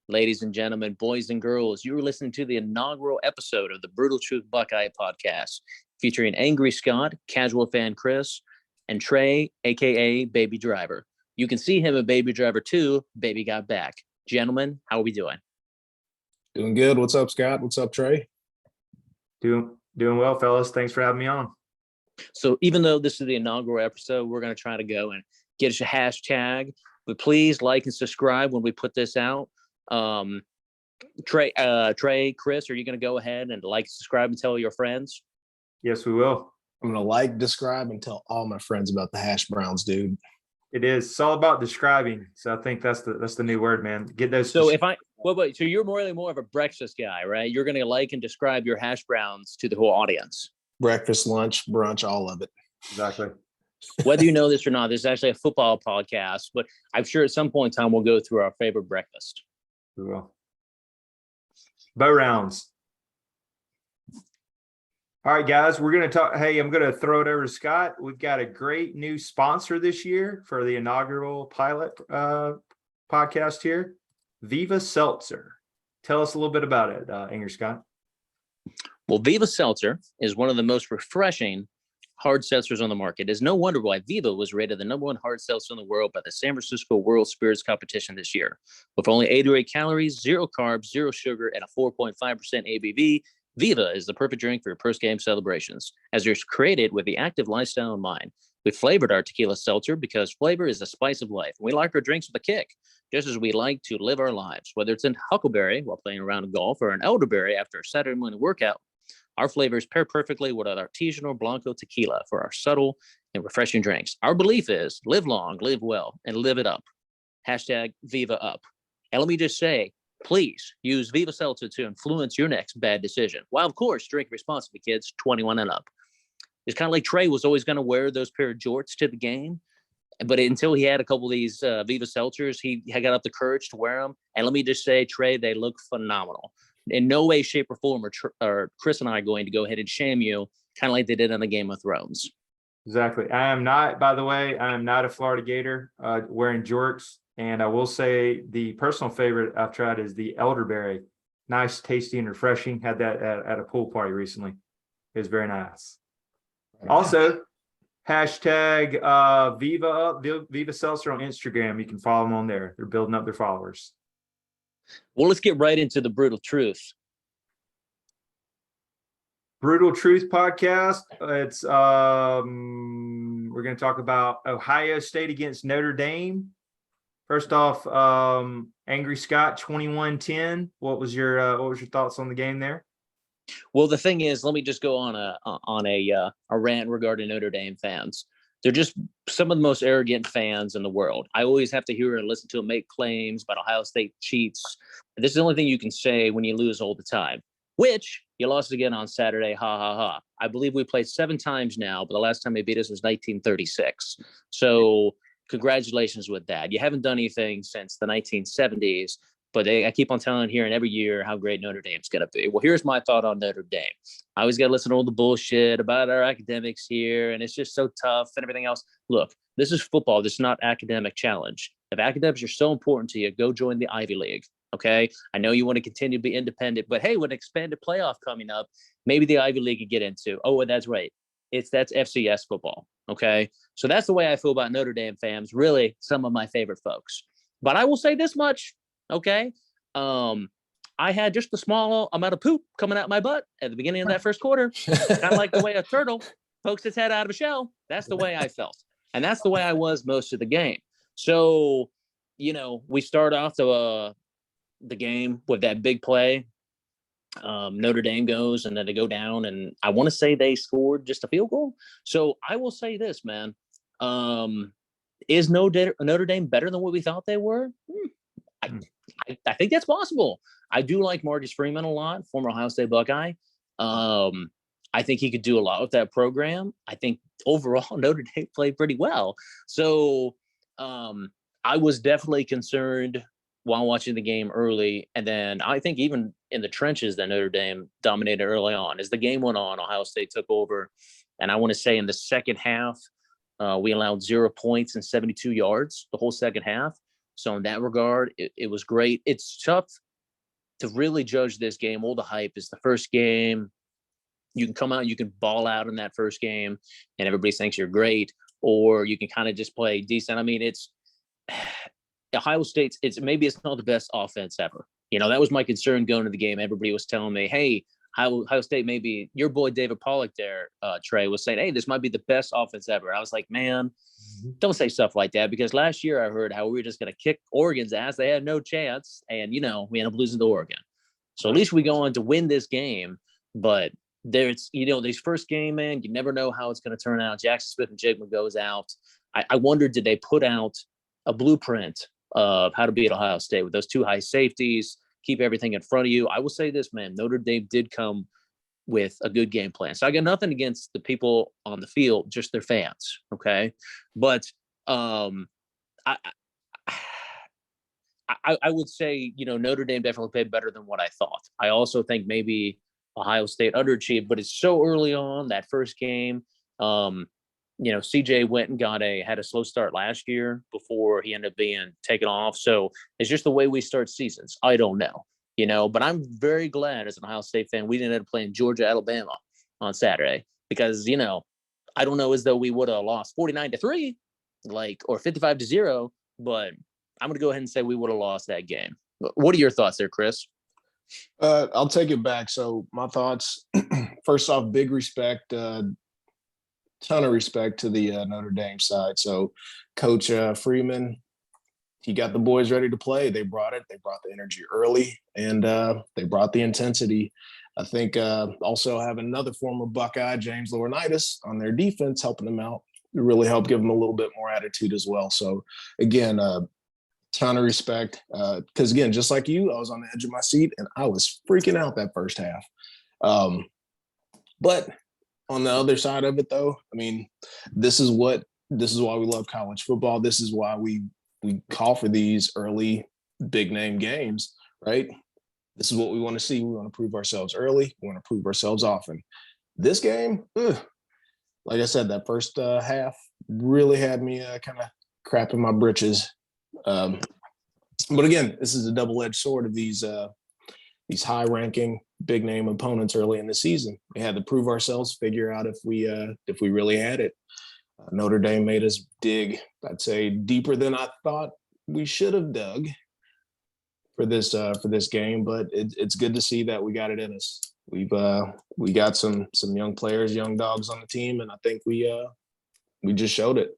Ladies and gentlemen, boys and girls, you are listening to the inaugural episode of the Brutal Truth Buckeye Podcast, featuring Angry Scott, casual fan Kris, and Trey, a.k.a. Baby Driver. You can see him in Baby Driver 2, Baby Got Back. Gentlemen, how are we doing? Doing good. What's up, Scott? What's up, Trey? Doing well, fellas. Thanks for having me on. So even though this is the inaugural episode, we're going to try to go and get us a hashtag, but please like and subscribe when we put this out. Trey, Kris, are you going to go ahead and like, subscribe, and tell your friends? Yes, we will. I'm going to like, describe, and tell all my friends about the hash browns, dude. It is. It's all about describing. So I think that's the new word, man. Get those. So so you're more of a breakfast guy, right? You're going to like and describe your hash browns to the whole audience. Breakfast, lunch, brunch, all of it. Exactly. Whether you know this or not, this is actually a football podcast, but I'm sure at some point in time we'll go through our favorite breakfast. We will. Bow rounds. All right, guys, we're going to talk. Hey, I'm going to throw it over to Scott. We've got a great new sponsor this year for the inaugural pilot podcast here, Viva Seltzer. Tell us a little bit about it, Angry Scott. Well, Viva Seltzer is one of the most refreshing hard seltzers on the market. It's no wonder why Viva was rated the #1 hard seltzer in the world by the San Francisco World Spirits Competition this year. With only 88 calories, 0 carbs, 0 sugar, and a 4.5% ABV, Viva is the perfect drink for your post-game celebrations, as it's created with the active lifestyle in mind. We flavored our tequila seltzer because flavor is the spice of life. We like our drinks with a kick, just as we like to live our lives. Whether it's in huckleberry while playing around in golf or an elderberry after a Saturday morning workout, our flavors pair perfectly with our artisanal Blanco tequila for our subtle and refreshing drinks. Our belief is live long, live well, and live it up. Hashtag Viva Up. And let me just say, please use Viva Seltzer to influence your next bad decision. While, of course, drink responsibly, kids, 21 and up. It's kind of like Trey was always going to wear those pair of jorts to the game, but until he had a couple of these Viva Seltzers, he had got up the courage to wear them. And let me just say, Trey, they look phenomenal. In no way, shape, or form are Kris and I going to go ahead and shame you, kind of like they did on the Game of Thrones. Exactly. I am not a Florida Gator wearing jorts. And I will say the personal favorite I've tried is the elderberry. Nice, tasty, and refreshing. Had that at a pool party recently. It was very nice. Also, hashtag Viva Up, Viva Seltzer on Instagram. You can follow them on there. They're building up their followers. Well, let's get right into the brutal truth. Brutal Truth Podcast. It's we're going to talk about Ohio State against Notre Dame. First off, Angry Scott, 21-10. What was your thoughts on the game there? Well, the thing is, let me just go on a rant regarding Notre Dame fans. They're just some of the most arrogant fans in the world. I always have to hear and listen to them make claims about Ohio State cheats. This is the only thing you can say when you lose all the time, which you lost again on Saturday. Ha, ha, ha. I believe we played 7 times now, but the last time they beat us was 1936. So congratulations with that. You haven't done anything since the 1970s, but I keep on hearing every year how great Notre Dame's going to be. Well, here's my thought on Notre Dame. I always got to listen to all the bullshit about our academics here, and it's just so tough and everything else. Look, this is football. This is not academic challenge. If academics are so important to you, go join the Ivy League, okay? I know you want to continue to be independent, but hey, with an expanded playoff coming up, maybe the Ivy League could get into. Oh, that's right. That's FCS football, okay? So that's the way I feel about Notre Dame fans, really some of my favorite folks. But I will say this much. Okay. I had just a small amount of poop coming out my butt at the beginning of that first quarter. Kind of like the way a turtle pokes its head out of a shell. That's the way I felt. And that's the way I was most of the game. So, we start off the game with that big play. Notre Dame goes, and then they go down, and I want to say they scored just a field goal. So I will say this, man. Is Notre Dame better than what we thought they were? I think that's possible. I do like Marcus Freeman a lot, former Ohio State Buckeye. I think he could do a lot with that program. I think overall Notre Dame played pretty well. So I was definitely concerned while watching the game early. And then I think even in the trenches that Notre Dame dominated early on. As the game went on, Ohio State took over. And I want to say in the second half, we allowed 0 points and 72 yards the whole second half. So in that regard, it was great. It's tough to really judge this game. All the hype is the first game. You can come out, you can ball out in that first game, and everybody thinks you're great, or you can kind of just play decent. I mean, it's Ohio State's. It's not the best offense ever. That was my concern going to the game. Everybody was telling me, "Hey, Ohio State, maybe your boy David Pollock there, Trey, was saying, hey, this might be the best offense ever." I was like, man, don't say stuff like that, because last year I heard how we were just going to kick Oregon's ass. They had no chance, and we end up losing to Oregon. So at least we go on to win this game, but there's this first game, man, you never know how it's going to turn out. Jackson Smith and Jigma goes out. I wondered, did they put out a blueprint of how to beat Ohio State with those two high safeties, keep everything in front of you? I will say this, man, Notre Dame did come with a good game plan. So I got nothing against the people on the field, just their fans. Okay. But I would say, Notre Dame definitely played better than what I thought. I also think maybe Ohio State underachieved, but it's so early on that first game. CJ went and had a slow start last year before he ended up being taken off. So it's just the way we start seasons. I don't know, but I'm very glad as an Ohio State fan we didn't end up playing Georgia, Alabama on Saturday, because, I don't know as though we would have lost 49-3, or 55-0, but I'm going to go ahead and say we would have lost that game. What are your thoughts there, Kris? I'll take it back. So my thoughts, first off, big respect, ton of respect to the Notre Dame side. So Coach Freeman, he got the boys ready to play. They brought it. They brought the energy early, and they brought the intensity. I think also have another former Buckeye, James Laurinaitis, on their defense, helping them out. It really helped give them a little bit more attitude as well. So again, ton of respect, because again, just like you, I was on the edge of my seat and I was freaking out that first half. But on the other side of it, though, I mean, this is why we love college football. This is why we call for these early big name games, right? This is what we want to see. We want to prove ourselves early. We want to prove ourselves often. This game, like I said, that first half really had me kind of crapping my britches. But again, this is a double-edged sword of these high-ranking, big-name opponents early in the season. We had to prove ourselves, figure out if we really had it. Notre Dame made us dig, I'd say, deeper than I thought we should have dug for this game. But it's good to see that we got it in us. We got some young players, young dogs on the team, and I think we just showed it.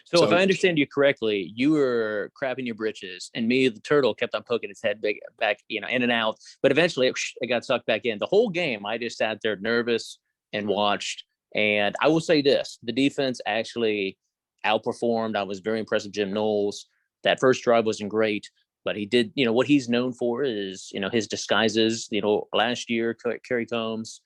So if I understand you correctly, you were crapping your britches, and me, the turtle, kept on poking its head back, in and out. But eventually, it got sucked back in. The whole game, I just sat there nervous and watched. And I will say this: the defense actually outperformed. I was very impressed with Jim Knowles. That first drive wasn't great, but he did. What he's known for is his disguises. Last year, Kerry Combs,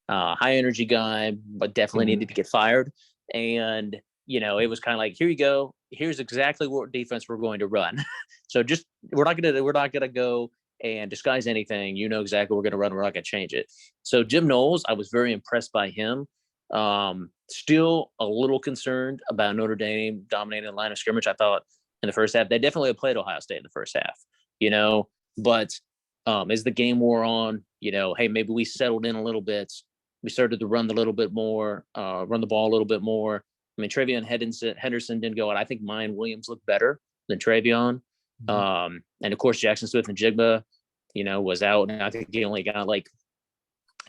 high energy guy, but definitely needed to get fired. And it was kind of like, here you go. Here's exactly what defense we're going to run. So we're not gonna go and disguise anything. Exactly what we're gonna run. We're not gonna change it. So Jim Knowles, I was very impressed by him. Still a little concerned about Notre Dame dominating the line of scrimmage. I thought in the first half they definitely played Ohio State in the first half. But as the game wore on, hey, maybe we settled in a little bit. We started to run a little bit more, run the ball a little bit more. I mean, Travion Henderson didn't go out. I think Mayan Williams looked better than Travion. And of course, Jackson Smith and Jigba, was out. And I think he only got like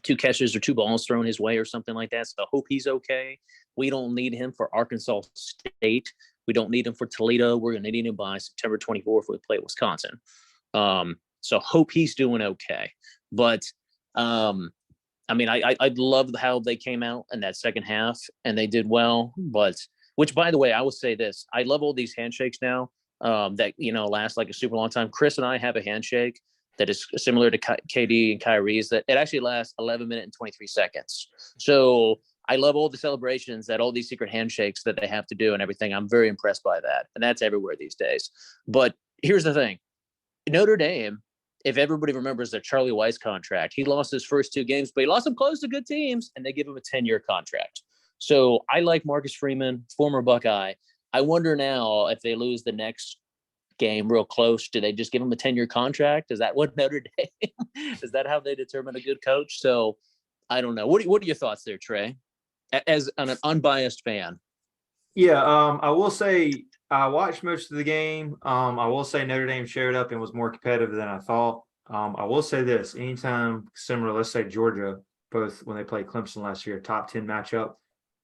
2 catches or 2 balls thrown his way or something like that. So I hope he's okay. We don't need him for Arkansas State. We don't need him for Toledo. We're going to need him by September 24th when we play Wisconsin. So hope he's doing okay. But I mean, I loved how they came out in that second half, and they did well. Which, by the way, I will say this: I love all these handshakes now that last like a super long time. Kris and I have a handshake that is similar to KD and Kyrie's. That it actually lasts 11 minutes and 23 seconds. So I love all the celebrations that all these secret handshakes that they have to do and everything. I'm very impressed by that, and that's everywhere these days. But here's the thing: Notre Dame, if everybody remembers their Charlie Weiss contract, he lost his first 2 games, but he lost them close to good teams, and they give him a 10-year contract. So I like Marcus Freeman, former Buckeye. I wonder now if they lose the next game real close? Do they just give him a 10-year contract? Is that what Notre Dame? Is that how they determine a good coach? So I don't know. What are your thoughts there, Trey, as an unbiased fan? Yeah, I will say I watched most of the game. I will say Notre Dame showed up and was more competitive than I thought. I will say this: anytime similar, let's say Georgia, both when they played Clemson last year, top 10 matchup,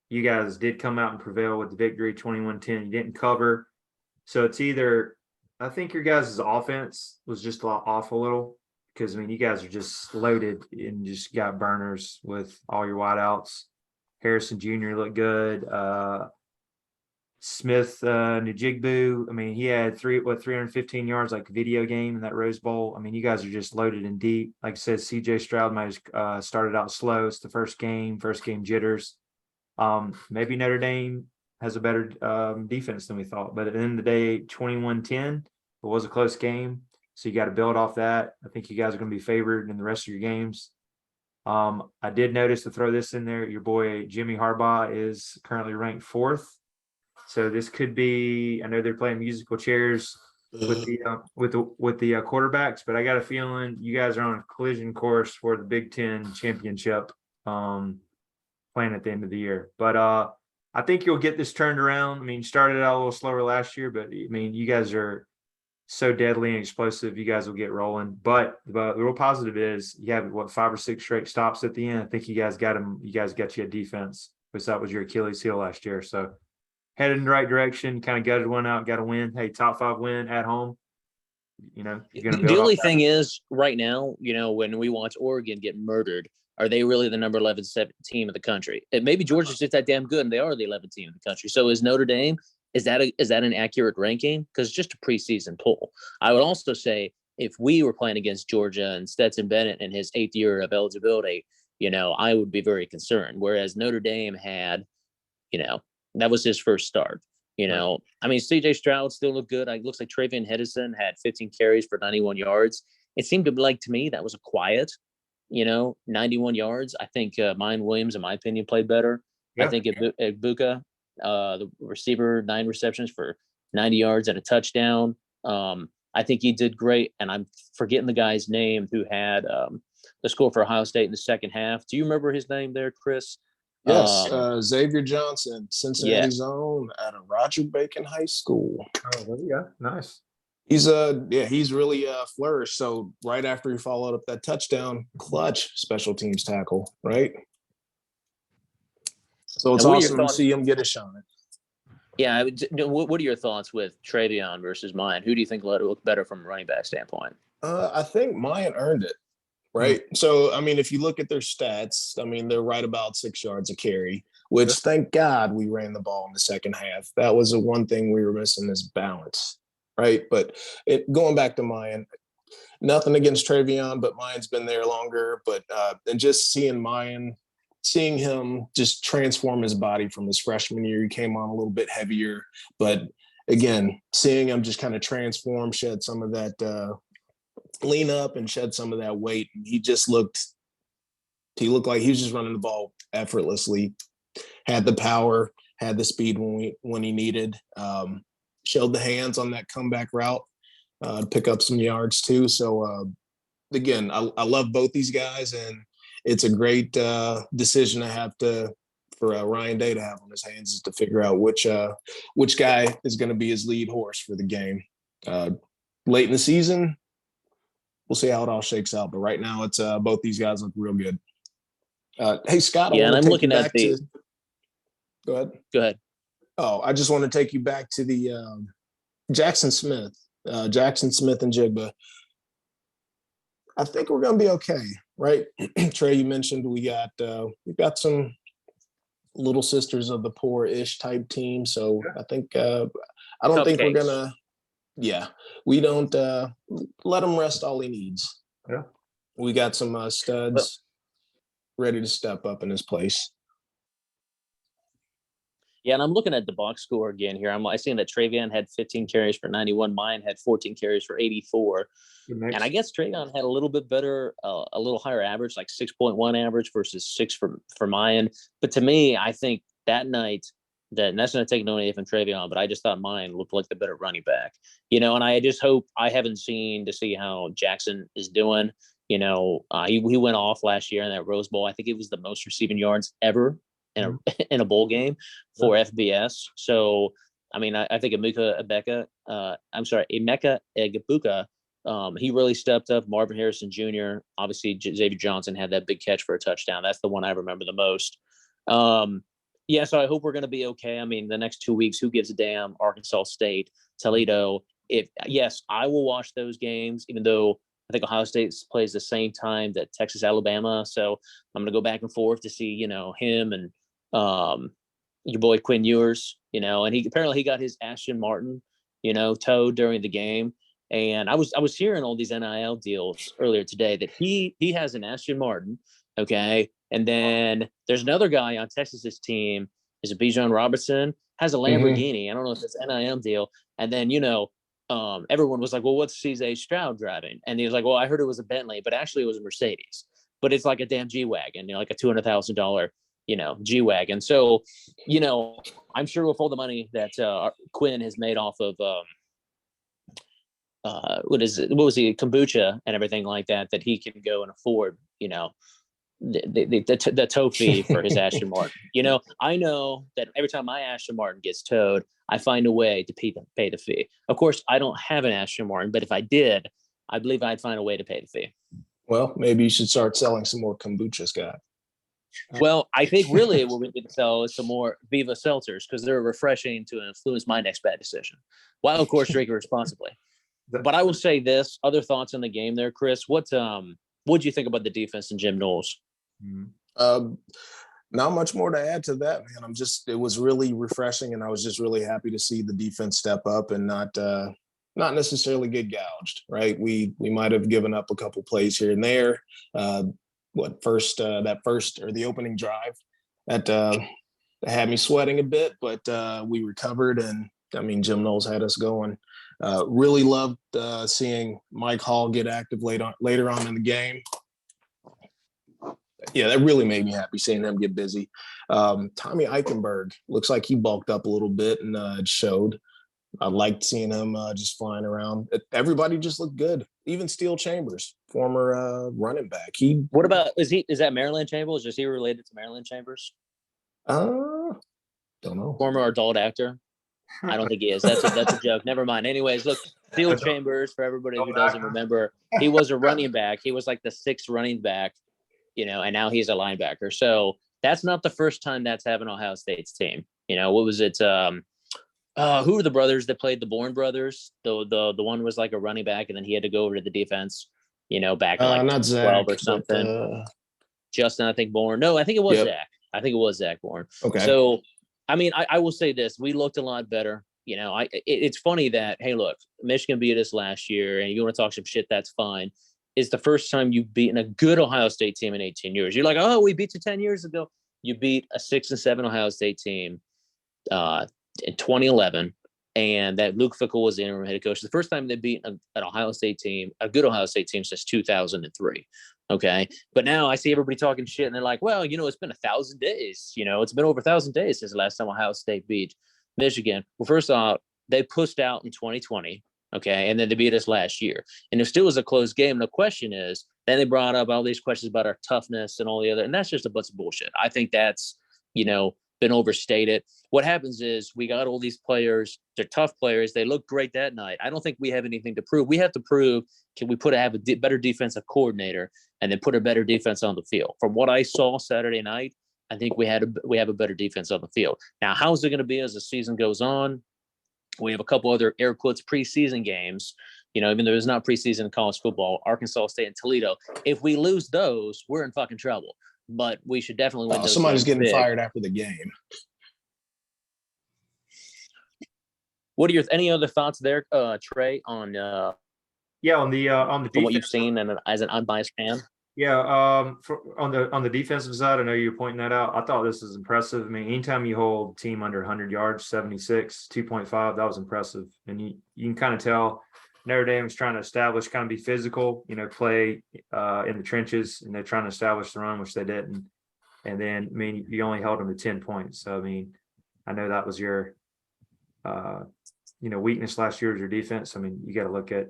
you guys did come out and prevail with the victory, 21-10. You didn't cover, so it's either I think your guys' offense was just off a little because I mean you guys are just loaded and just got burners with all your wideouts. Harrison Jr. looked good. Smith Njigbu, I mean, he had 315 yards like video game in that Rose Bowl. I mean, you guys are just loaded and deep. Like I said, CJ Stroud might have started out slow. It's the first game jitters. Maybe Notre Dame has a better defense than we thought. But at the end of the day, 21-10, it was a close game. So you got to build off that. I think you guys are going to be favored in the rest of your games. I did notice, to throw this in there, your boy Jimmy Harbaugh is currently ranked 4th. So this could be. I know they're playing musical chairs with the quarterbacks, but I got a feeling you guys are on a collision course for the Big Ten championship, playing at the end of the year. But I think you'll get this turned around. I mean, you started out a little slower last year, but I mean, you guys are so deadly and explosive. You guys will get rolling. But the real positive is you have 5 or 6 straight stops at the end. I think you guys got them. You guys got you a defense, because that was your Achilles heel last year. So headed in the right direction, kind of gutted one out, got a win. Hey, top 5 win at home. You know, you're going to build. The only thing is, right now, you know, when we watch Oregon get murdered, are they really the number 11 team of the country? And maybe Georgia's just that damn good, and they are the 11th team of the country. So is Notre Dame, is that an accurate ranking? Because it's just a preseason poll. I would also say if we were playing against Georgia and Stetson Bennett in his 8th year of eligibility, you know, I would be very concerned. Whereas Notre Dame had, you know, that was his first start. You know, I mean, CJ Stroud still looked good. It looks like Travian Henderson had 15 carries for 91 yards. It seemed to be like, to me, that was a quiet, 91 yards. I think Mayan Williams, in my opinion, played better. Yeah. I think Ibuka, the receiver, 9 receptions for 90 yards and a touchdown. I think he did great. And I'm forgetting the guy's name who had the score for Ohio State in the second half. Do you remember his name there, Kris? Yes, Xavier Johnson, Cincinnati's own, out of Roger Bacon High School. Oh, there you go. Nice. He's he's really flourished. So right after he followed up that touchdown, clutch special teams tackle, right? So it's awesome to see him get a shot. Yeah, what are your thoughts with Travion versus Mayan? Who do you think looked better from a running back standpoint? I think Mayan earned it. Right. So, I mean, if you look at their stats, I mean, they're right about 6 yards a carry, which thank God we ran the ball in the second half. That was the one thing we were missing, is balance. Right. But going back to Mayan, nothing against Travion, but Mayan's been there longer. But and just seeing him just transform his body from his freshman year, he came on a little bit heavier. But again, seeing him just kind of transform, shed some of that lean up and shed some of that weight. He looked like he was just running the ball effortlessly, had the power, had the speed when he needed, showed the hands on that comeback route, pick up some yards too. So again, I love both these guys, and it's a great decision to have for Ryan Day to have on his hands, is to figure out which guy is going to be his lead horse for the game. Late in the season, we'll see how it all shakes out. But right now, it's both these guys look real good. Hey, Scott. Yeah, and I'm looking at the. Go ahead. Oh, I just want to take you back to the Jackson Smith and Jigba. I think we're going to be okay, right? Trey, you mentioned we've got some little sisters of the poor-ish type team. So I think I don't think we're gonna. Yeah, we don't let him rest all he needs. Yeah, we got some studs ready to step up in his place. Yeah, and I'm looking at the box score again here. I seeing that Travion had 15 carries for 91. Mayan had 14 carries for 84. And I guess Travion had a little bit better, a little higher average, like 6.1 average versus 6 for Mayan. But to me, I think that night, and that's not taking away from Travion, but I just thought mine looked like the better running back, and I just hope I haven't seen to see how Jackson is doing. He went off last year in that Rose Bowl. I think it was the most receiving yards ever in a in a bowl game for FBS. So, I mean, I think Emeka Egbuka, he really stepped up. Marvin Harrison Jr., obviously Xavier Johnson had that big catch for a touchdown. That's the one I remember the most. So I hope we're going to be okay. I mean, the next 2 weeks, who gives a damn? Arkansas State, Toledo. Yes, I will watch those games, even though I think Ohio State plays the same time that Texas, Alabama. So I'm going to go back and forth to see, him and your boy Quinn Ewers, and he got his Ashton Martin, towed during the game. And I was hearing all these NIL deals earlier today that he has an Ashton Martin, okay, and then there's another guy on Texas's team, is a Bijan Robertson, has a Lamborghini. I don't know if it's an NIL deal. And then everyone was like, "Well, what's CJ Stroud driving?" And he was like, "Well, I heard it was a Bentley, but actually it was a Mercedes. But it's like a damn G wagon, like a $200,000, G wagon." So, I'm sure with all the money that Quinn has made off of what was he, kombucha and everything like that he can go and afford, the tow fee for his Ashton Martin. I know that every time my Ashton Martin gets towed, I find a way to pay the fee. Of course, I don't have an Ashton Martin, but if I did, I believe I'd find a way to pay the fee. Well, maybe you should start selling some more kombucha, Scott. Well, I think really what we need to sell is some more Viva seltzers, because they're refreshing to influence my next bad decision, while of course drinking responsibly. But I will say this: other thoughts on the game there, Kris? What do you think about the defense and Jim Knowles? Not much more to add to that, man. It was really refreshing, and I was just really happy to see the defense step up and not necessarily get gouged, right? We might have given up a couple plays here and there. The opening drive that had me sweating a bit, but we recovered, and I mean, Jim Knowles had us going. Really loved seeing Mike Hall get active later on in the game. Yeah, that really made me happy seeing them get busy. Tommy Eichenberg looks like he bulked up a little bit, and it showed. I liked seeing him just flying around. Everybody just looked good. Even Steel Chambers, former running back. What about is that Maryland Chambers? Is he related to Maryland Chambers? Don't know. Former adult actor. I don't think he is. That's a joke. Never mind. Anyways, look, Steel Chambers, for everybody who doesn't remember, he was a running back. He was like the sixth running back, and now he's a linebacker. So that's not the first time that's happened on Ohio State's team. What was it? Who were the brothers that played, the Bourne brothers? The one was like a running back, and then he had to go over to the defense, back in like not 12 Zach, or something. But, Justin, I think Bourne. No, I think it was Zach. I think it was Zach Bourne. Okay. So, I mean, I will say this: we looked a lot better. It's funny that, hey, look, Michigan beat us last year, and you want to talk some shit, that's fine. It's the first time you've beaten a good Ohio State team in 18 years. You're like, oh, we beat you 10 years ago. You beat a 6-7 Ohio State team in 2011, and that Luke Fickell was the interim head coach. The first time they beat an Ohio State team, a good Ohio State team, since 2003. Okay. But now I see everybody talking shit, and they're like, well, it's been 1,000 days. It's been over 1,000 days since the last time Ohio State beat Michigan. Well, first off, they pushed out in 2020. Okay. And then they beat us last year. And it still was a close game. The question is, then they brought up all these questions about our toughness and all the other, and that's just a bunch of bullshit. I think that's, been overstated. What happens is we got all these players. They're tough players. They look great that night. I don't think we have anything to prove. We have to prove, can we have a better defensive coordinator and then put a better defense on the field? From what I saw Saturday night, I think we have a better defense on the field. Now, how is it going to be as the season goes on? We have a couple other air quotes preseason games, even though it's not preseason in college football, Arkansas State and Toledo. If we lose those, we're in fucking trouble. But we should definitely win those. Somebody's getting big. fired after the game. What are any other thoughts there, Trey, on on the defense, what you've seen and as an unbiased fan? Yeah, on the defensive side, I know you're pointing that out. I thought this was impressive. I mean, anytime you hold team under 100 yards, 76, 2.5, that was impressive. And you can kind of tell Notre Dame is trying to establish, kind of be physical, play in the trenches, and they're trying to establish the run, which they didn't. And then, I mean, you only held them to 10 points. So, I mean, I know that was your, weakness last year was your defense. I mean, you got to look at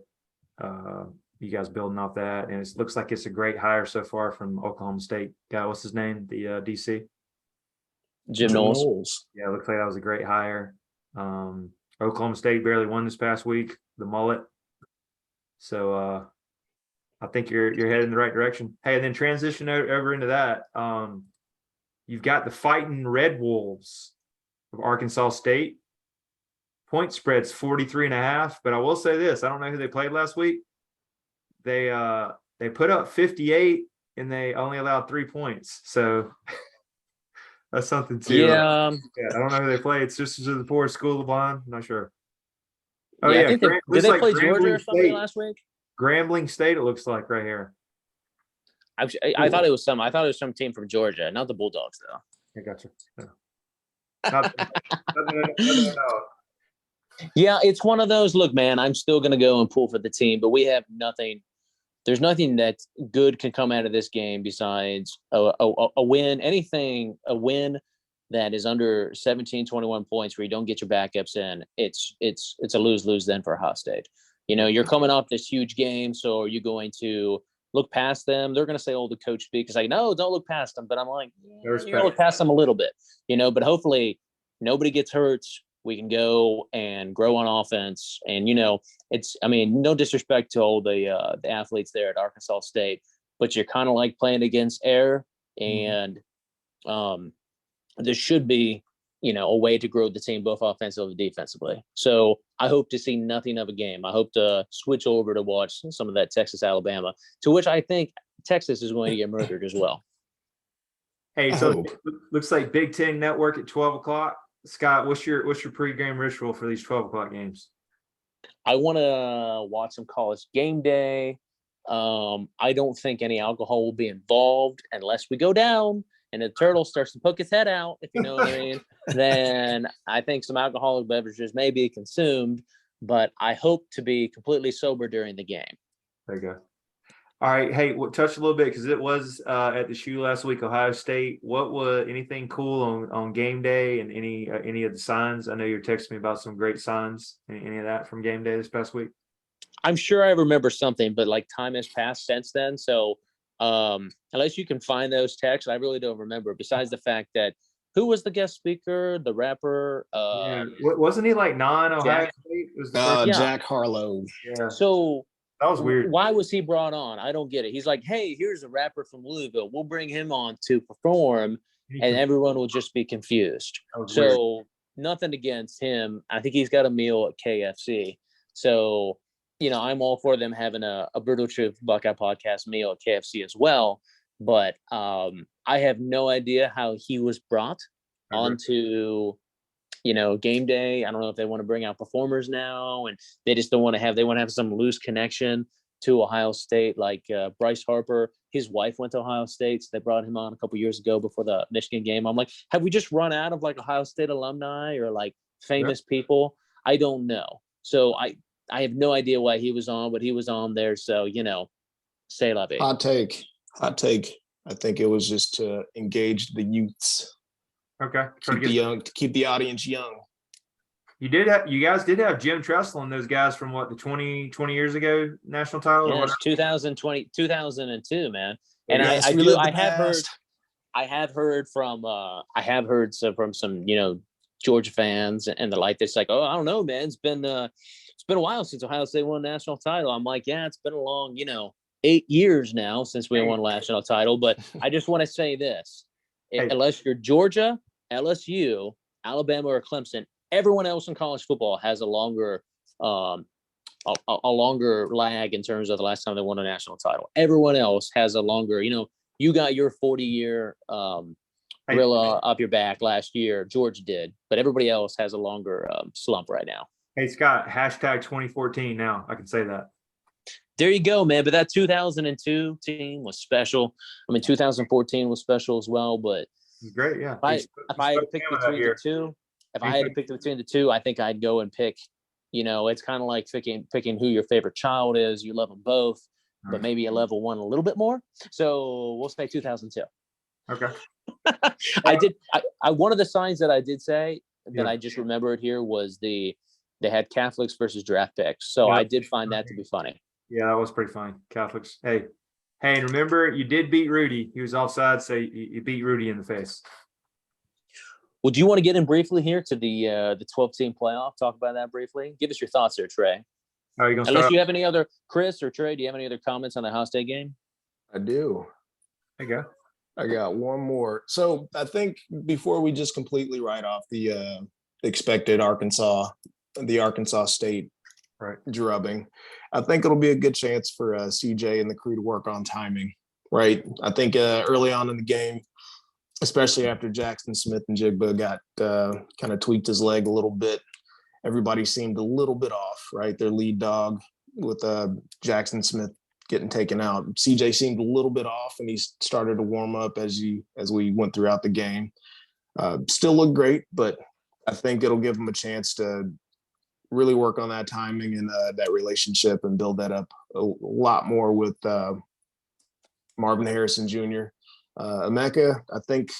you guys building off that, and it looks like it's a great hire so far from Oklahoma State guy. What's his name? The DC. Jim Knowles. Yeah, it looks like that was a great hire. Oklahoma State barely won this past week, the mullet. So I think you're headed in the right direction. Hey, and then transition over into that. You've got the Fighting Red Wolves of Arkansas State. Point spread's 43.5. But I will say this: I don't know who they played last week. They put up 58 and they only allowed 3 points. So that's something too. Yeah. I don't know who they play. It's just the poor School of Blind. I'm not sure. Oh yeah, I think did they play Georgia or something last week? Grambling State, it looks like right here. I thought it was some team from Georgia, not the Bulldogs though. I gotcha. No. Yeah, it's one of those. Look, man, I'm still going to go and pull for the team, but we have nothing. There's nothing that good can come out of this game besides a win. A win that is under 17, 21 points where you don't get your backups in. It's a lose then for Ohio State. You're coming off this huge game, so are you going to look past them? They're going to say, "Oh, the coach speak." It's like, no, don't look past them. But I'm like, you're going to look past them a little bit, But hopefully, nobody gets hurt. We can go and grow on offense. And, no disrespect to all the athletes there at Arkansas State, but you're kind of like playing against air. And there should be, a way to grow the team both offensively and defensively. So I hope to see nothing of a game. I hope to switch over to watch some of that Texas-Alabama, to which I think Texas is going to get murdered as well. Hey, so it looks like Big Ten Network at 12 o'clock. Scott, what's your pregame ritual for these 12 o'clock games? I want to watch some College Game Day. I don't think any alcohol will be involved unless we go down and the turtle starts to poke his head out, if you know what I mean. Then I think some alcoholic beverages may be consumed, but I hope to be completely sober during the game. There you go. All right. Hey, we'll touch a little bit because it was at the shoe last week, Ohio State. What was anything cool on game day and any of the signs? I know you're texting me about some great signs. Any of that from game day this past week? I'm sure I remember something, but like time has passed since then. So unless you can find those texts, I really don't remember. Besides the fact that who was the guest speaker, the rapper? Wasn't he like non-Ohio State? It was Jack Harlow. Yeah. So that was weird. Why was he brought on? I don't get it. He's like, hey, here's a rapper from Louisville. We'll bring him on to perform, and everyone will just be confused. So nothing against him. I think he's got a meal at KFC. So, I'm all for them having a Brutal Truth Buckeye Podcast meal at KFC as well. But I have no idea how he was brought onto game day. I don't know if they want to bring out performers now, and they just don't want to have. They want to have some loose connection to Ohio State, like Bryce Harper. His wife went to Ohio State, so they brought him on a couple years ago before the Michigan game. I'm like, have we just run out of like Ohio State alumni or like famous people? I don't know. So I have no idea why he was on, but he was on there. So say la vie. Hot take. I think it was just to engage the youths. Okay. Keep the audience young. You guys did have Jim Tressel and those guys from the 20 years ago national title? Yeah, 2002, man. And I have heard from some, Georgia fans and the like. It's like, oh, I don't know, man. It's been a while since Ohio State won a national title. I'm like, yeah, it's been a long, 8 years now since we won a national title. But I just want to say this. Unless you're Georgia, LSU, Alabama, or Clemson, everyone else in college football has a longer lag in terms of the last time they won a national title. Everyone else has a longer, you got your 40-year gorilla up your back last year. Georgia did, but everybody else has a longer slump right now. Hey, Scott, hashtag 2014 now. I can say that. There you go, man. But that 2002 team was special. 2014 was special as well. But great, yeah. If I had to pick between the two, I think I'd go and pick. It's kind of like picking who your favorite child is. You love them both, but maybe you love one a little bit more. So we'll say 2002. Okay. One of the signs that I did say that I just remembered here was they had Catholics versus draft picks. So I did find that to be funny. Yeah, that was pretty funny. Catholics. Hey, and remember, you did beat Rudy. He was offside, so you beat Rudy in the face. Well, do you want to get in briefly here to the 12-team playoff? Talk about that briefly. Give us your thoughts there, Trey. Are you going to Unless you have any other, Kris or Trey, do you have any other comments on the Ohio State game? I do. There you go. I got one more. So I think before we just completely write off the expected Arkansas State drubbing, I think it'll be a good chance for CJ and the crew to work on timing, right? I think early on in the game, especially after Jackson Smith and Jigba got kind of tweaked his leg a little bit, everybody seemed a little bit off, right? Their lead dog with Jackson Smith getting taken out. CJ seemed a little bit off, and he started to warm up as we went throughout the game. Still looked great, but I think it'll give him a chance to really work on that timing and that relationship and build that up a lot more with Marvin Harrison Jr. Emeka, I think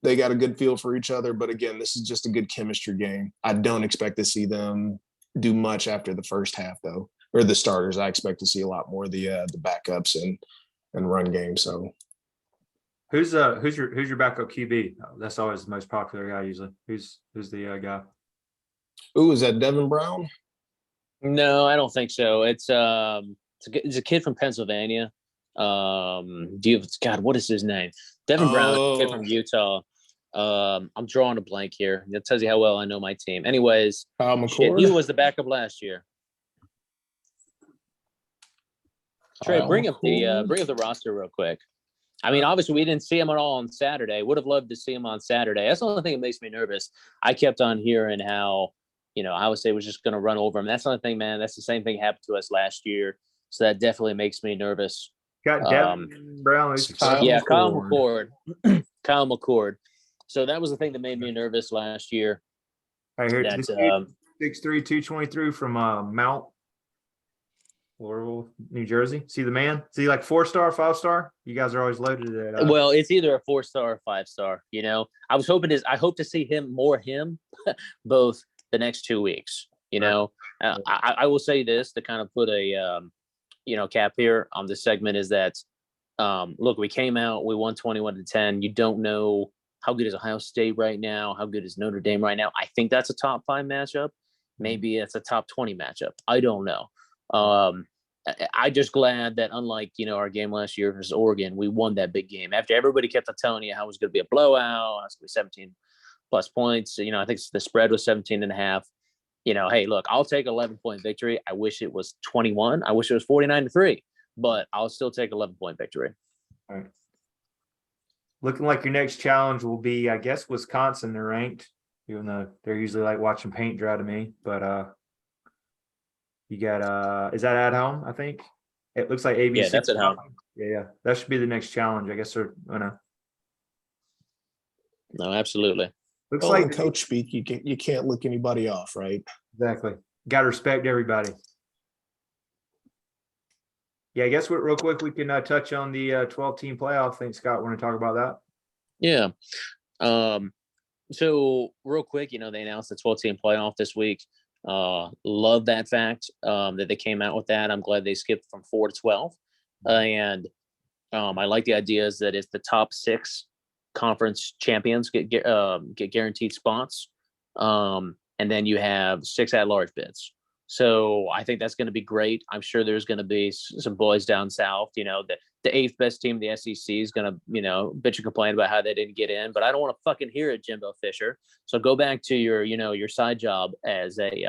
they got a good feel for each other, but again, this is just a good chemistry game. I don't expect to see them do much after the first half, though, or the starters. I expect to see a lot more of the backups and run game. So, who's your backup QB? That's always the most popular guy usually. Who's the guy? Ooh, is that Devin Brown? No, I don't think so. It's a kid from Pennsylvania. What is his name? Devin Brown, kid from Utah. I'm drawing a blank here. That tells you how well I know my team. Anyways, he was the backup last year. Trey, bring up the roster real quick. I mean, obviously we didn't see him at all on Saturday. Would have loved to see him on Saturday. That's the only thing that makes me nervous. I kept on hearing how, Iowa State was just going to run over him. That's the only thing, man. That's the same thing happened to us last year. So that definitely makes me nervous. Got Devin Brown. Kyle McCord. Kyle McCord. So that was the thing that made me nervous last year. I heard 6'3", 223 from Mount Laurel, New Jersey. See the man? See, like 4-star, 5-star? You guys are always loaded at well, it's either a 4-star or 5-star. I hope to see him both the next 2 weeks. I will say this to kind of put a cap here on this segment is that look, we came out, we won 21-10. You don't know how good is Ohio State right now, how good is Notre Dame right now. I think that's a top 5 matchup. Maybe it's a top 20 matchup. I don't know. I just glad that unlike, our game last year versus Oregon, we won that big game. After everybody kept on telling you how it was going to be a blowout, it's going to be 17 plus points. I think the spread was 17.5. Hey, look, I'll take 11-point victory. I wish it was 21. I wish it was 49-3, but I'll still take 11-point victory. All right. Looking like your next challenge will be, I guess, Wisconsin. They're ranked, even though they're usually like watching paint dry to me. But you got is that at home? I think it looks like ABC. Yeah, that's at home. Yeah, that should be the next challenge, I guess. No, absolutely. Looks like coach speak. You can't look anybody off, right? Exactly. Got to respect everybody. Yeah, I guess real quick we can touch on the 12-team playoff thing. Scott, want to talk about that? Yeah. So real quick, they announced the 12-team playoff this week. Love that fact that they came out with that. I'm glad they skipped from 4 to 12. And I like the ideas that it's the top 6 conference champions get guaranteed spots. And then you have 6 at-large bids. So I think that's going to be great. I'm sure there's going to be some boys down south. The 8th best team in the SEC is going to, bitch and complain about how they didn't get in. But I don't want to fucking hear it, Jimbo Fisher. So go back to your side job as an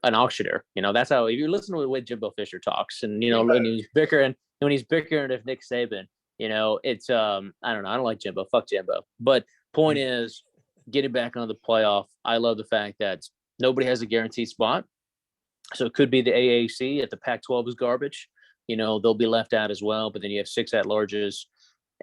auctioneer. That's how, if you're listening to the way Jimbo Fisher talks, and when he's bickering if Nick Saban, it's I don't know. I don't like Jimbo. Fuck Jimbo. But point is, getting back on the playoff. I love the fact that nobody has a guaranteed spot. So it could be the AAC if the Pac-12 is garbage. They'll be left out as well. But then you have 6 at-larges.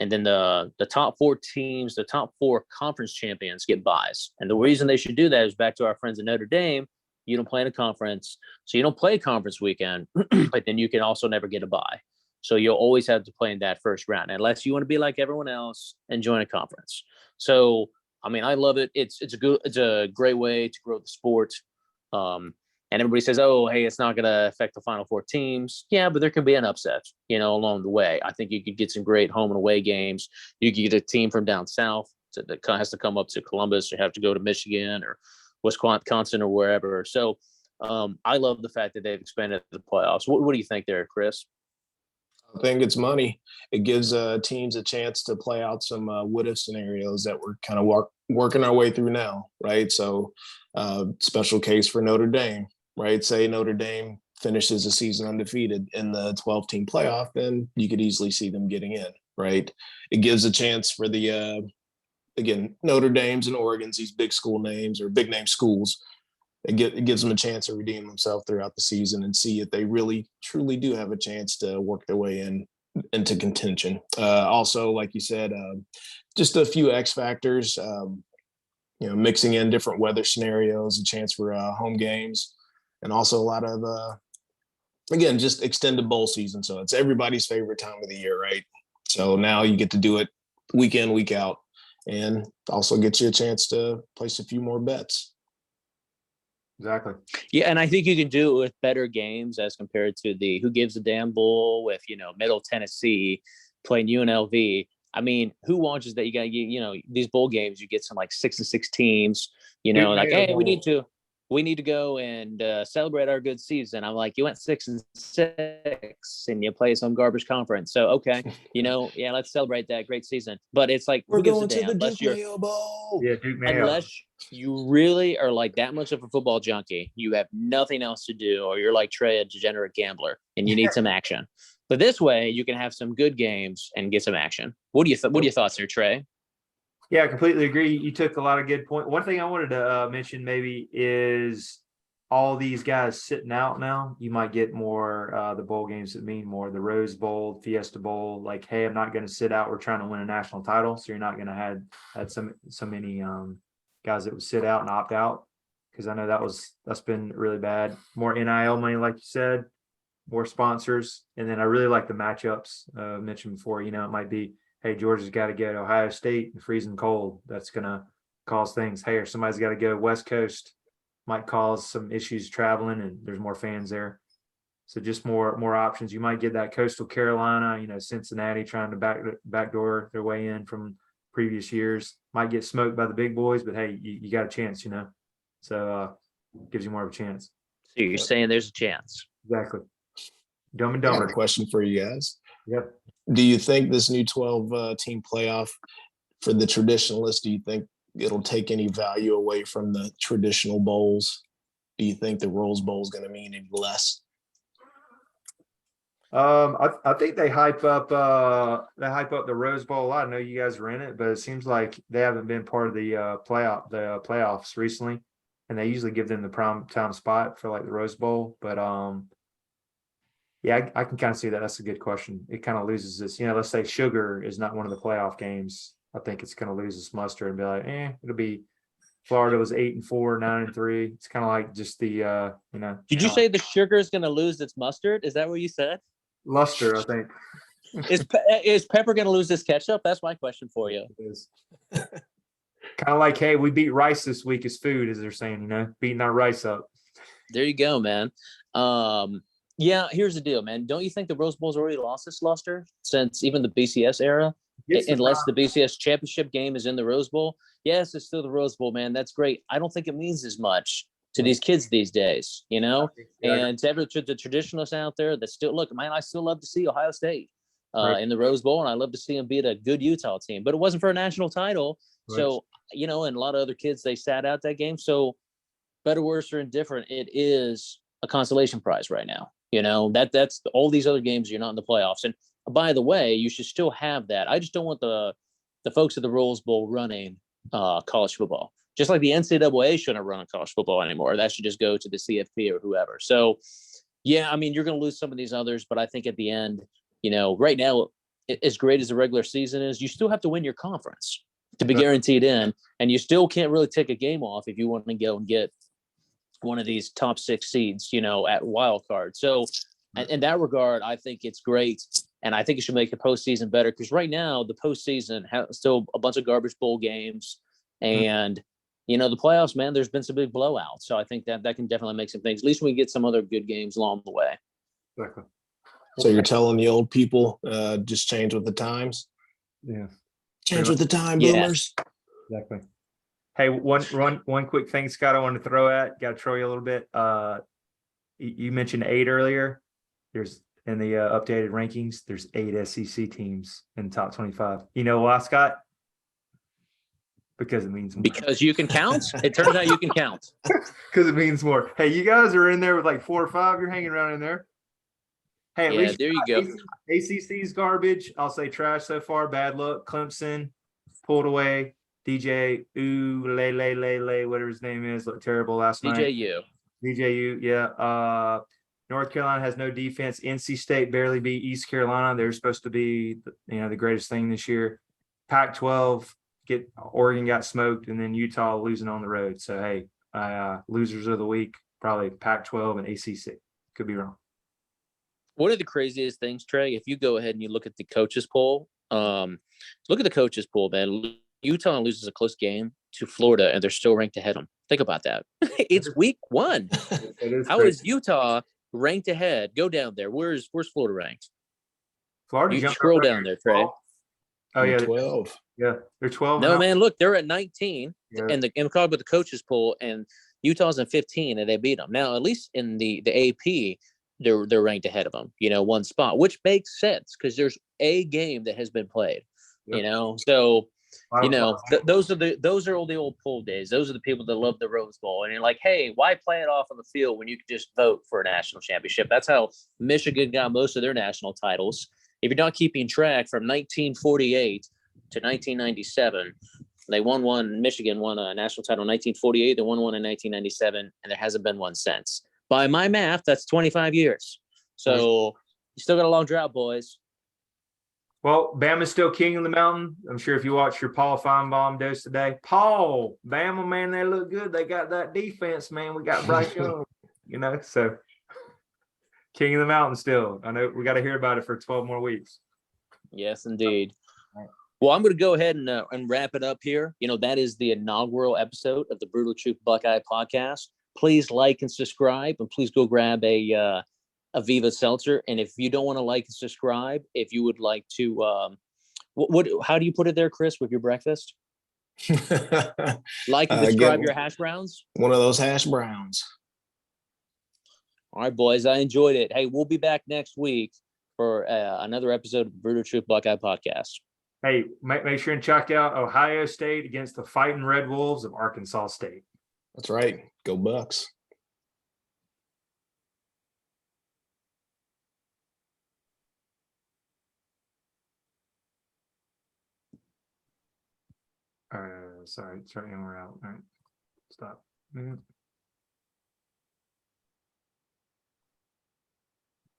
And then the top 4 teams, the top 4 conference champions get buys. And the reason they should do that is back to our friends at Notre Dame. You don't play in a conference. So you don't play a conference weekend, but then you can also never get a bye. So you'll always have to play in that first round, unless you want to be like everyone else and join a conference. So I mean, I love it. It's a great way to grow the sport. And everybody says, oh, hey, it's not going to affect the Final Four teams. Yeah, but there can be an upset, along the way. I think you could get some great home and away games. You could get a team from down south that has to come up to Columbus, or have to go to Michigan or Wisconsin or wherever. So I love the fact that they've expanded the playoffs. What do you think there, Kris? I think it's money. It gives teams a chance to play out some what-if scenarios that we're kind of working our way through now, right? So special case for Notre Dame, right? Say Notre Dame finishes the season undefeated in the 12-team playoff, then you could easily see them getting in, right? It gives a chance for the, again, Notre Dames and Oregons, these big school names or big name schools. It gives them a chance to redeem themselves throughout the season and see if they really, truly do have a chance to work their way into contention. Also, like you said, just a few X factors, mixing in different weather scenarios, a chance for home games, and also a lot of, again, just extended bowl season. So it's everybody's favorite time of the year, right? So now you get to do it week in, week out, and also gets you a chance to place a few more bets. Exactly. Yeah, and I think you can do it with better games as compared to the Who Gives a Damn Bowl with, Middle Tennessee playing UNLV. I mean, who watches that? You got, these bowl games, you get some like 6-6 teams, like, hey, we need to go and celebrate our good season. I'm like, you went 6-6 and you play some garbage conference. So, okay, yeah, let's celebrate that great season. But it's like, we're going to the Duke Mayo Bowl. Yeah, Duke Mayo. Unless you really are like that much of a football junkie, you have nothing else to do, or you're like Trey, a degenerate gambler, and you need some action. But this way, you can have some good games and get some action. What are your thoughts there, Trey? Yeah, I completely agree. You took a lot of good points. One thing I wanted to mention maybe is all these guys sitting out now. You might get more the bowl games that mean more, the Rose Bowl, Fiesta Bowl. Like, hey, I'm not going to sit out. We're trying to win a national title, so you're not going to had so many guys that would sit out and opt out, because I know that's been really bad. More NIL money, like you said, more sponsors, and then I really like the matchups mentioned before. It might be, hey, Georgia's got to go to Ohio State in freezing cold. That's going to cause things. Hey, or somebody's got to go West Coast. Might cause some issues traveling, and there's more fans there. So just more options. You might get that Coastal Carolina, Cincinnati trying to backdoor their way in from previous years. Might get smoked by the big boys, but hey, you got a chance, So gives you more of a chance. So you're saying there's a chance. Exactly. Dumb and I Dumber. got a question for you guys. Yep. Do you think this new 12-team playoff for the traditionalists, do you think it'll take any value away from the traditional bowls? Do you think the Rose Bowl is going to mean any less? I think they hype up the Rose Bowl a lot. I know you guys are in it, but it seems like they haven't been part of the playoffs recently, and they usually give them the prime time spot for like the Rose Bowl. But yeah, I can kind of see that. That's a good question. It kind of loses this. Let's say Sugar is not one of the playoff games. I think it's going to lose its muster and be like, it'll be. Florida was 8-4, 9-3. It's kind of like just the Did you say the Sugar is going to lose its mustard? Is that what you said? Luster, I think. Is Pepper going to lose this ketchup? That's my question for you. It is. Kind of like, hey, we beat rice this week as food, as they're saying, beating our rice up. There you go, man. Yeah, here's the deal, man. Don't you think the Rose Bowl's already lost its luster since even the BCS era? Unless the BCS championship game is in the Rose Bowl. Yes, it's still the Rose Bowl, man. That's great. I don't think it means as much to these kids these days, and to the traditionalists out there that still look, man, I still love to see Ohio State in the Rose Bowl, and I love to see them beat a good Utah team, but it wasn't for a national title. Right. So, and a lot of other kids, they sat out that game. So better, worse, or indifferent, it is a consolation prize right now. That's all these other games, you're not in the playoffs. And by the way, you should still have that. I just don't want the folks at the Rose Bowl running college football. Just like the NCAA shouldn't run college football anymore. That should just go to the CFP or whoever. So, yeah, I mean, you're going to lose some of these others, but I think at the end, right now, as great as the regular season is, you still have to win your conference to be guaranteed in, and you still can't really take a game off if you want to go and get one of these top 6 seeds, at wild card. So, in that regard, I think it's great. And I think it should make the postseason better, because right now the postseason has still a bunch of garbage bowl games. And, the playoffs, man, there's been some big blowouts. So I think that can definitely make some things. At least we get some other good games along the way. Exactly. So you're telling the old people, just change with the times? Yeah. Change with the time, Yeah. boomers. Exactly. Hey, one quick thing, Scott, I wanted to throw at. Got to throw you a little bit. You mentioned 8 earlier. There's in the updated rankings. There's 8 SEC teams in the top 25. You know why, Scott? Because it means more. Because you can count. It turns out you can count. Because it means more. Hey, you guys are in there with like 4 or 5. You're hanging around in there. Hey, at least there you go. ACC's garbage. I'll say trash so far. Bad luck. Clemson pulled away. DJ whatever his name is, looked terrible last night. DJU, yeah. North Carolina has no defense. NC State barely beat East Carolina. They're supposed to be, the greatest thing this year. Pac-12, Oregon got smoked, and then Utah losing on the road. So hey, losers of the week probably Pac-12 and ACC. Could be wrong. One of the craziest things, Trey, if you go ahead and you look at the coaches poll, look at the coaches poll, man. Utah loses a close game to Florida, and they're still ranked ahead of them. Think about that. It's week 1. How is Utah ranked ahead? Go down there. Where's Florida ranked? Florida. You scroll down there, Trey. Oh yeah, 12. Yeah, they're 12. No, man, look, they're at 19, Yeah. and we're talking about the coaches poll, and Utah's in 15, and they beat them. Now, at least in the AP, they're ranked ahead of them. 1 spot, which makes sense because there's a game that has been played. Yep. So. Those are all the old poll days. Those are the people that love the Rose Bowl, and you're like, hey, why play it off on the field when you could just vote for a national championship? That's how Michigan got most of their national titles. If you're not keeping track, from 1948 to 1997, they won one. Michigan won a national title in 1948. They won one in 1997, and there hasn't been one since. By my math, that's 25 years. So you still got a long drought, boys. Well, Bama's still king of the mountain. I'm sure if you watch your Paul Feinbaum dose today, Paul, Bama, man, they look good. They got that defense, man. We got Bryce Young, so king of the mountain still. I know we got to hear about it for 12 more weeks. Yes, indeed. Well, I'm going to go ahead and wrap it up here. That is the inaugural episode of the Brutal Truth Buckeye Podcast. Please like and subscribe, and please go grab a Viva Seltzer. And if you don't want to like and subscribe, if you would like to, how do you put it there, Kris, with your breakfast? Like and subscribe your hash browns. One of those hash browns. All right, boys, I enjoyed it. Hey, we'll be back next week for another episode of the Brutal Truth Buckeye Podcast. Hey, make sure and check out Ohio State against the Fighting Red Wolves of Arkansas State. That's right. Go Bucks. Sorry, we're out. All right, stop.